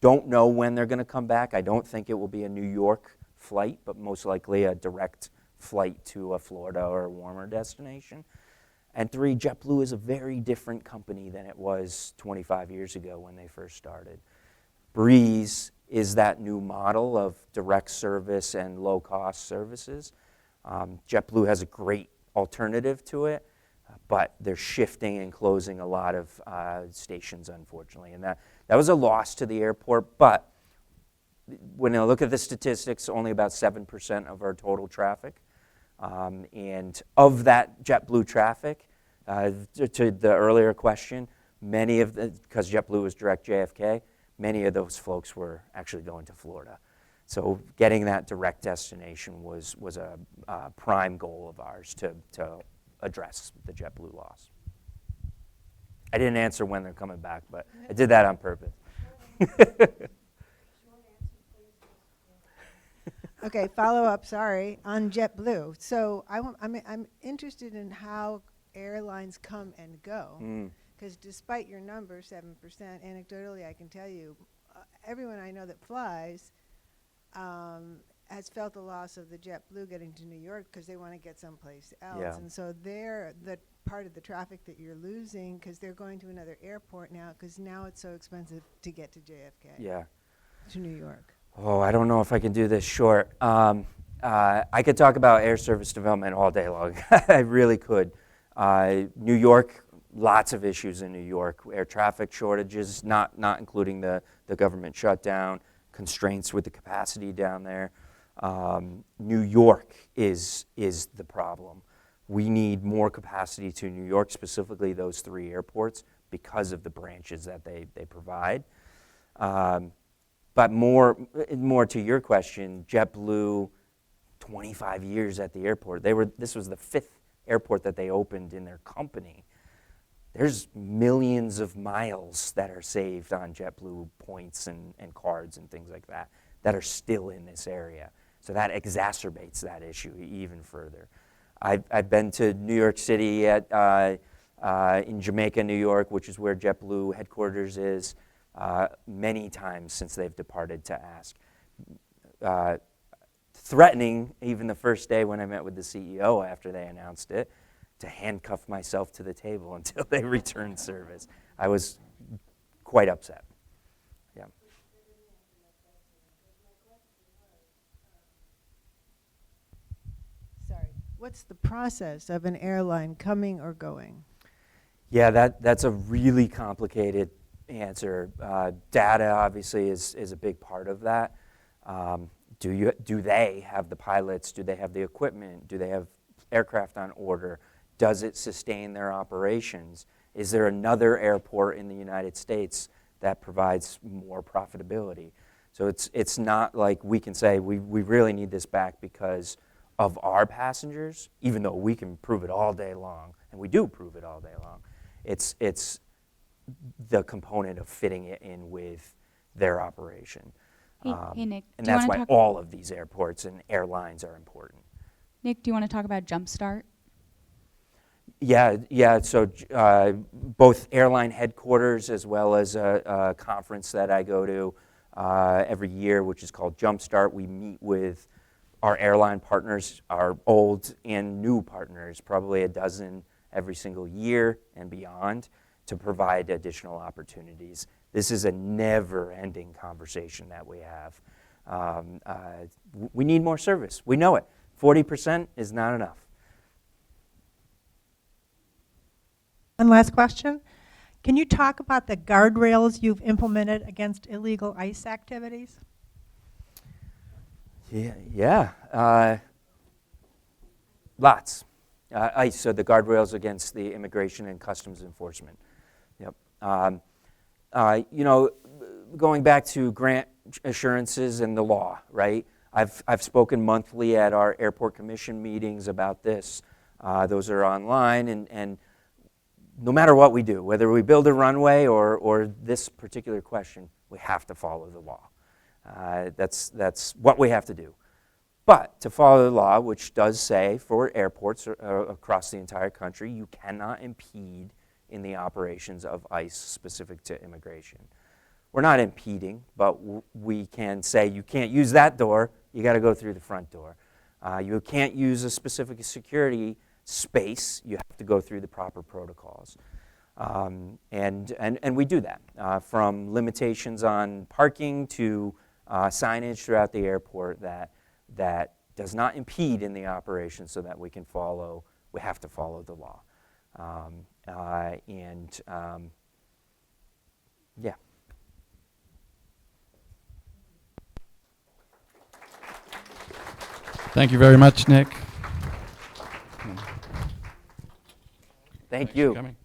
don't know when they're going to come back. I don't think it will be a New York flight, but most likely a direct flight to a Florida or a warmer destination. And three, JetBlue is a very different company than it was 25 years ago when they first started. Breeze is that new model of direct service and low-cost services. JetBlue has a great alternative to it, but they're shifting and closing a lot of stations, unfortunately. And that was a loss to the airport, but when I look at the statistics, only about 7% of our total traffic. And of that JetBlue traffic, to the earlier question, many of the, because JetBlue was direct JFK, many of those folks were actually going to Florida. So getting that direct destination was a prime goal of ours to address the JetBlue loss. I didn't answer when they're coming back, but I did that on purpose. Okay, follow up, sorry, on JetBlue. So I'm interested in how airlines come and go. Because despite your number, 7%, anecdotally I can tell you, everyone I know that flies has felt the loss of the JetBlue getting to New York because they want to get someplace else. Yeah. And so they're the part of the traffic that you're losing because they're going to another airport now because now it's so expensive to get to JFK, Yeah. to New York. Oh, I don't know if I can do this short. I could talk about air service development all day long. I really could. New York, lots of issues in New York. Air traffic shortages, not including the government shutdown, constraints with the capacity down there. New York is the problem. We need more capacity to New York, specifically those 3 airports, because of the branches that they provide. But more to your question, JetBlue, 25 years at the airport. This was the 5th airport that they opened in their company. There's millions of miles that are saved on JetBlue points and cards and things like that are still in this area. So that exacerbates that issue even further. I've been to New York City in Jamaica, New York, which is where JetBlue headquarters is, many times since they've departed to ask. Threatening, even the first day when I met with the CEO after they announced it, to handcuff myself to the table until they returned service. I was quite upset. Yeah. Sorry. What's the process of an airline coming or going? Yeah, that's a really complicated answer. Data obviously is a big part of that. Do they have the pilots? Do they have the equipment? Do they have aircraft on order? Does it sustain their operations? Is there another airport in the United States that provides more profitability? So it's not like we can say we really need this back because of our passengers, even though we can prove it all day long, and we do prove it all day long. It's the component of fitting it in with their operation. Hey, Nick, And do you that's wanna why talk- all of these airports and airlines are important. Nick, do you want to talk about Jumpstart? Yeah. So both airline headquarters as well as a conference that I go to every year, which is called Jumpstart. We meet with our airline partners, our old and new partners, probably a dozen every single year and beyond, to provide additional opportunities. This is a never-ending conversation that we have. We need more service. We know it. 40% is not enough. One last question. Can you talk about the guardrails you've implemented against illegal ICE activities? Yeah. Lots. ICE, so the guardrails against the immigration and customs enforcement. Yep. You know, going back to grant assurances and the law, right? I've spoken monthly at our airport commission meetings about this. Those are online, and no matter what we do, whether we build a runway or this particular question, we have to follow the law. That's what we have to do. But to follow the law, which does say for airports across the entire country, you cannot impede in the operations of ICE specific to immigration. We're not impeding, but we can say you can't use that door, you got to go through the front door. You can't use a specific security space, you have to go through the proper protocols. And we do that, from limitations on parking to signage throughout the airport that does not impede in the operation so that we have to follow the law. Yeah. Thank you very much, Nick. Thank Thanks for you. coming.